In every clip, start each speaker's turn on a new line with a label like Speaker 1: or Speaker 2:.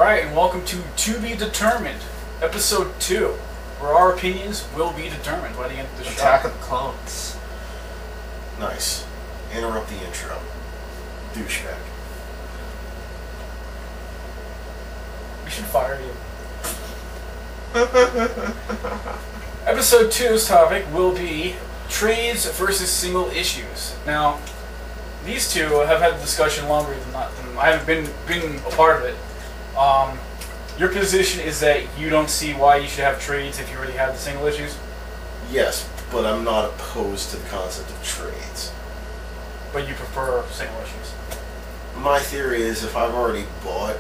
Speaker 1: Alright, and welcome to Be Determined, Episode 2, where our opinions will be determined by the end of the show.
Speaker 2: Attack of the Clones.
Speaker 3: Nice. Interrupt the intro. Douchebag.
Speaker 1: We should fire you. Episode 2's topic will be trades versus single issues. Now, these two have had the discussion longer than I haven't been a part of it. Your position is that you don't see why you should have trades if you already have the single issues?
Speaker 3: Yes, but I'm not opposed to the concept of trades.
Speaker 1: But you prefer single issues?
Speaker 3: My theory is if I've already bought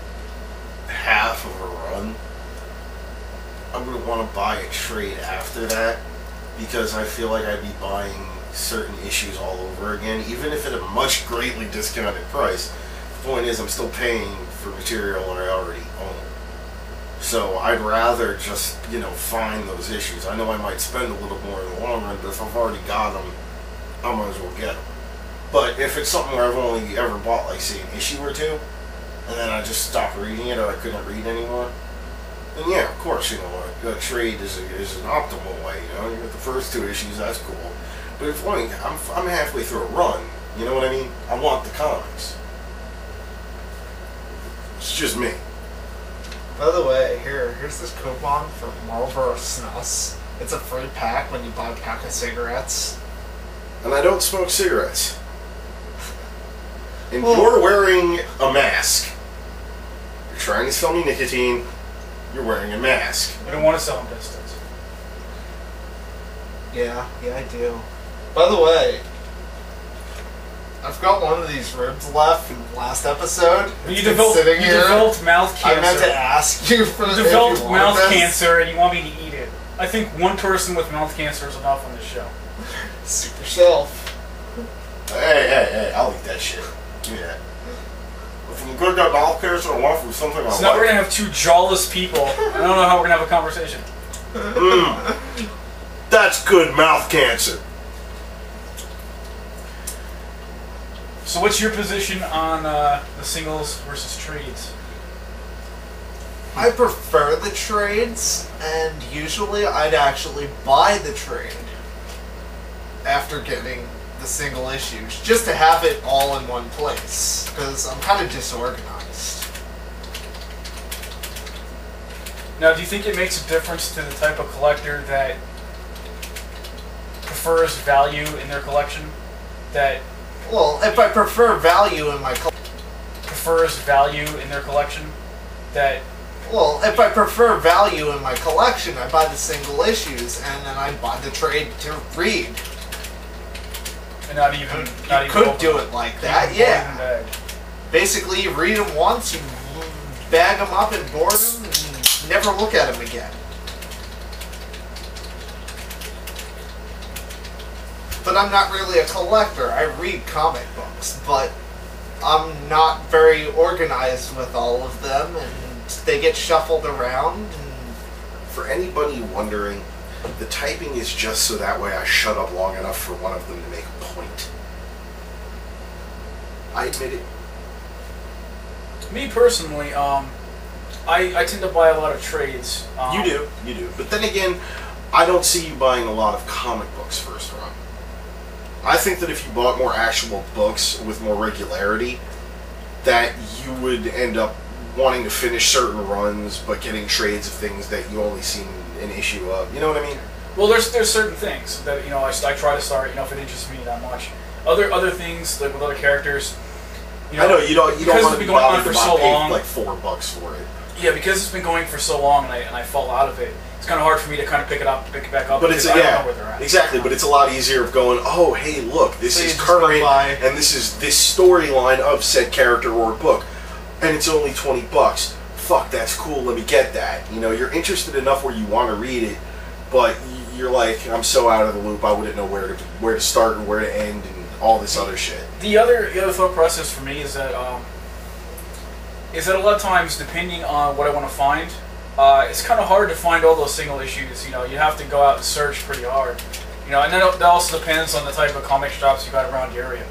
Speaker 3: half of a run, I wouldn't want to buy a trade after that because I feel like I'd be buying certain issues all over again, even if at a much greatly discounted price. The point is I'm still paying for material that I already own. So I'd rather just, find those issues. I know I might spend a little more in the long run, but if I've already got them, I might as well get them. But if it's something where I've only ever bought, like, say, an issue or two, and then I just stopped reading it or I couldn't read anymore, then yeah, of course, a trade is an optimal way, You get the first two issues, that's cool. But if I'm halfway through a run, you know what I mean? I want the comics. It's just me.
Speaker 2: By the way, here's this coupon for Marlboro Snus. It's a free pack when you buy a pack of cigarettes.
Speaker 3: And I don't smoke cigarettes. And you're wearing a mask. You're trying to sell me nicotine. You're wearing a mask.
Speaker 1: I don't want to sell them distance.
Speaker 2: Yeah, I do. By the way, I've got one of these ribs left from the last episode.
Speaker 1: You developed mouth cancer.
Speaker 2: I meant to ask you for
Speaker 1: You developed mouth cancer and you want me to eat it. I think one person with mouth cancer is enough on this show.
Speaker 2: Suit yourself.
Speaker 3: Hey, I'll eat that shit. Give me that. If I'm good at mouth cancer, I want from something I like.
Speaker 1: So now we're going to have two jawless people. I don't know how we're going to have a conversation.
Speaker 3: That's good mouth cancer.
Speaker 1: So what's your position on the singles versus trades?
Speaker 2: I prefer the trades, and usually I'd actually buy the trade after getting the single issues, just to have it all in one place, because I'm kind of disorganized.
Speaker 1: Now, do you think it makes a difference to the type of collector that prefers value in their collection?
Speaker 2: Well, if I prefer value in my if I prefer value in my collection, I buy the single issues, and then I buy the trade to read.
Speaker 1: And you
Speaker 2: could do it like that, yeah. Basically, you read them once, you bag them up and board them, and never look at them again. But I'm not really a collector. I read comic books, but I'm not very organized with all of them, and they get shuffled around. And
Speaker 3: for anybody wondering, the typing is just so that way I shut up long enough for one of them to make a point. I admit it.
Speaker 1: Me personally, I tend to buy a lot of trades.
Speaker 3: You do. But then again, I don't see you buying a lot of comic books first run. I think that if you bought more actual books with more regularity, that you would end up wanting to finish certain runs, but getting trades of things that you only seen an issue of. You know what I mean?
Speaker 1: Well, there's certain things that I try to start. If it interests me that much. Other things like with other characters.
Speaker 3: I know you don't want to be bothered
Speaker 1: for
Speaker 3: to
Speaker 1: so
Speaker 3: pay
Speaker 1: long.
Speaker 3: like $4 for it.
Speaker 1: Yeah, because it's been going for so long, and I fall out of it. It's kind of hard for me to kind of pick it back up.
Speaker 3: But
Speaker 1: I don't know where they're at.
Speaker 3: Exactly. But it's a lot easier of going, oh, hey, look, this is current, and this is this storyline of said character or book, and it's only $20. Fuck, that's cool. Let me get that. You're interested enough where you want to read it, but you're like, I'm so out of the loop. I wouldn't know where to start and where to end and all this other shit.
Speaker 1: The other thought process for me is that a lot of times, depending on what I want to find, it's kind of hard to find all those single issues. You have to go out and search pretty hard. And then that also depends on the type of comic shops you got around your area.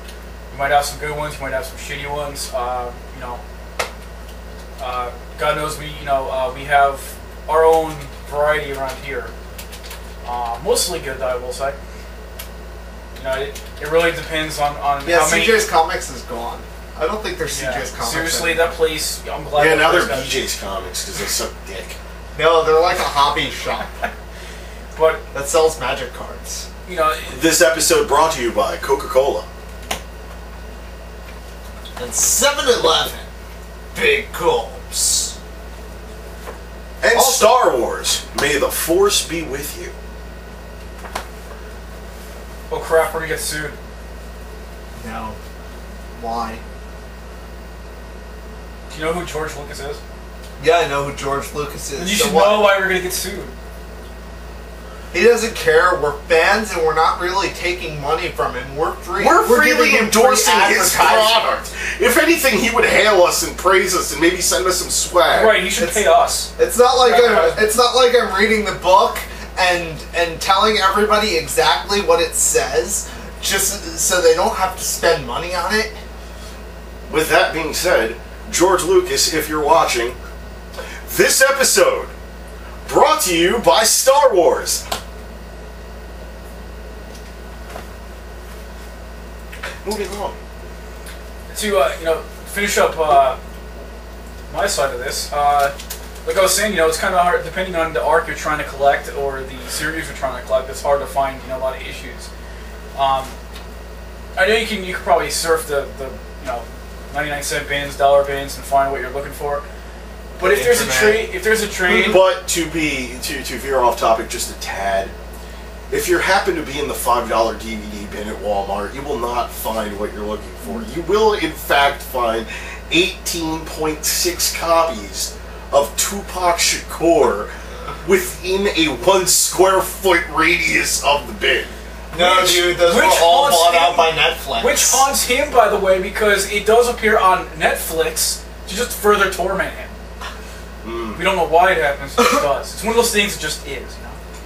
Speaker 1: You might have some good ones, you might have some shitty ones. God knows we have our own variety around here. Mostly good, I will say. It really depends on
Speaker 2: Yeah,
Speaker 1: how many.
Speaker 2: CJ's Comics is gone. I don't think there's CJ's Comics
Speaker 1: Seriously,
Speaker 2: anymore.
Speaker 1: that place. I'm glad.
Speaker 3: Yeah,
Speaker 1: that
Speaker 3: now they're
Speaker 1: place got-
Speaker 3: BJ's Comics because they suck dick.
Speaker 2: No, they're like a hobby shop
Speaker 1: But
Speaker 2: that sells magic cards.
Speaker 3: This episode brought to you by Coca-Cola.
Speaker 2: And 7-Eleven. Big gulps.
Speaker 3: And
Speaker 2: Also-
Speaker 3: Star Wars. May the Force be with you.
Speaker 1: oh crap, we're gonna get sued.
Speaker 2: No. Why?
Speaker 1: Do you know who George Lucas is?
Speaker 2: Yeah, I know who George Lucas is.
Speaker 1: Then you
Speaker 2: So
Speaker 1: should
Speaker 2: what?
Speaker 1: know why we're gonna get sued.
Speaker 2: He doesn't care. We're fans, and we're not really taking money from him. We're
Speaker 3: We're
Speaker 2: giving
Speaker 3: freely
Speaker 2: him
Speaker 3: endorsing
Speaker 2: free
Speaker 3: his
Speaker 2: advertising.
Speaker 3: product. If anything, he would hail us and praise us and maybe send us some swag.
Speaker 1: Right, he should
Speaker 2: It's-
Speaker 1: pay us.
Speaker 2: It's not like I'm reading the book and telling everybody exactly what it says, just so they don't have to spend money on it.
Speaker 3: With that being said, George Lucas, if you're watching, this episode brought to you by Star Wars. Moving on.
Speaker 1: To finish up my side of this, like I was saying, it's kind of hard depending on the arc you're trying to collect or the series you're trying to collect. It's hard to find a lot of issues. I know you can probably surf the 99-cent bins, dollar bins, and find what you're looking for. But if there's a trade,
Speaker 3: But to veer off topic just a tad, if you happen to be in the $5 DVD bin at Walmart, you will not find what you're looking for. You will, in fact, find 18.6 copies of Tupac Shakur within a 1 square foot radius of the bin.
Speaker 2: No, dude, those were all bought out by Netflix.
Speaker 1: which haunts him, by the way, because it does appear on Netflix to just further torment him. We don't know why it happens, but it does. It's one of those things that just is,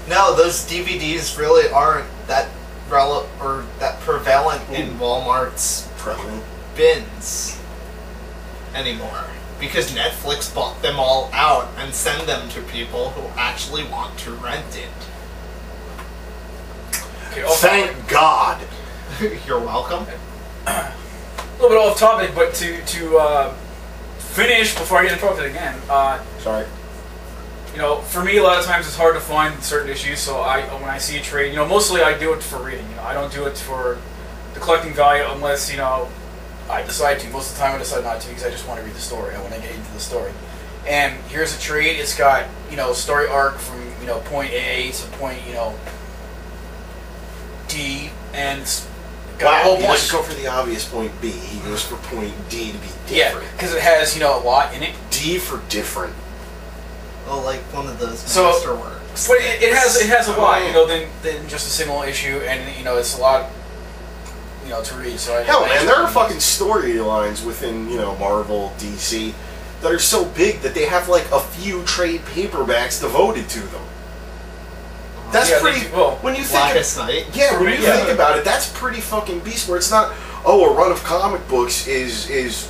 Speaker 2: No, those DVDs really aren't that prevalent in Walmart's
Speaker 3: Prevalent.
Speaker 2: bins anymore, because Netflix bought them all out and send them to people who actually want to rent it.
Speaker 1: Okay, off
Speaker 3: Thank
Speaker 1: topic.
Speaker 3: God.
Speaker 2: You're welcome.
Speaker 1: A little bit off topic, but to finish before I get interrupted again.
Speaker 3: Sorry.
Speaker 1: For me, a lot of times it's hard to find certain issues. So when I see a trade, mostly I do it for reading. I don't do it for the collecting value unless I decide to. Most of the time, I decide not to because I just want to read the story. I want to get into the story. And here's a trade. It's got story arc from point A to point D, and it's got a whole
Speaker 3: He
Speaker 1: bunch.
Speaker 3: doesn't go for the obvious point B. He goes for point D to be
Speaker 1: Yeah,
Speaker 3: different.
Speaker 1: because it has a lot in it.
Speaker 3: D for different.
Speaker 2: Oh, like one of those
Speaker 1: So-
Speaker 2: masterworks.
Speaker 1: But it has a lot, than just a single issue, and it's a lot, to read. So
Speaker 3: Hell, man, there are fucking storylines within Marvel, DC that are so big that they have like a few trade paperbacks devoted to them. That's
Speaker 1: Yeah,
Speaker 3: pretty.
Speaker 1: they do. Well,
Speaker 3: when you think,
Speaker 2: Blackest Night.
Speaker 3: yeah, when
Speaker 1: me,
Speaker 3: you
Speaker 1: yeah.
Speaker 3: think about it, that's pretty fucking beast. Where it's not, a run of comic books is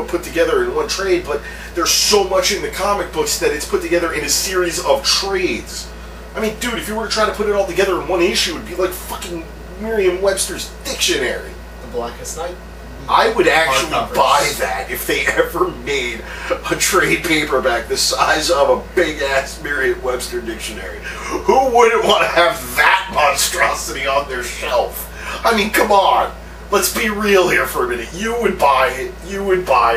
Speaker 3: put together in one trade, but there's so much in the comic books that it's put together in a series of trades. I mean, dude, if you were to try to put it all together in one issue, it'd be like fucking Merriam-Webster's dictionary.
Speaker 2: The Blackest Night.
Speaker 3: I would actually
Speaker 2: Hardcovers.
Speaker 3: buy that if they ever made a trade paperback the size of a big-ass Merriam-Webster dictionary. Who wouldn't want to have that monstrosity on their shelf? I mean, come on. Let's be real here for a minute. You would buy it. You would buy it.